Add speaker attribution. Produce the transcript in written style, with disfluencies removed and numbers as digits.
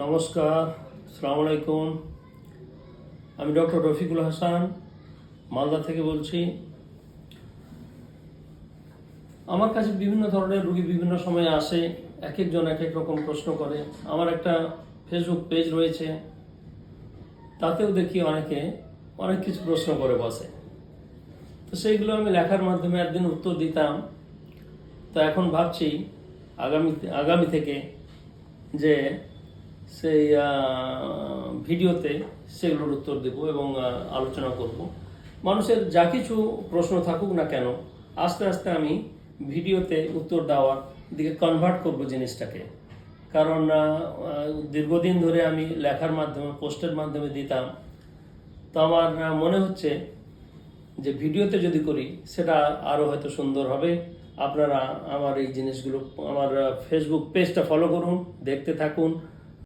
Speaker 1: নমস্কার, আসসালামু আলাইকুম। আমি ডক্টর রফিকুল হাসান মালদা থেকে বলছি। আমার কাছে বিভিন্ন ধরনের রোগী বিভিন্ন সময়ে আসে, এক একজন এক এক রকম প্রশ্ন করে। আমার একটা ফেসবুক পেজ রয়েছে, তাতেও দেখি অনেকে অনেক কিছু প্রশ্ন করে বসে। তো সেইগুলো আমি লেখার মাধ্যমে একদিন উত্তর দিতাম। তো এখন ভাবছি আগামী থেকে যে সেই ভিডিওতে সেগুলোর উত্তর দেব এবং আলোচনা করব। মানুষের যা কিছু প্রশ্ন থাকুক না কেন, আস্তে আস্তে আমি ভিডিওতে উত্তর দেওয়ার দিকে কনভার্ট করব জিনিসটাকে। কারণ দীর্ঘদিন ধরে আমি লেখার মাধ্যমে, পোস্টের মাধ্যমে দিতাম। তো আমার মনে হচ্ছে যে ভিডিওতে যদি করি সেটা আরও হয়তো সুন্দর হবে। আপনারা আমার এই জিনিসগুলো, আমার ফেসবুক পেজটা ফলো করুন, দেখতে থাকুন।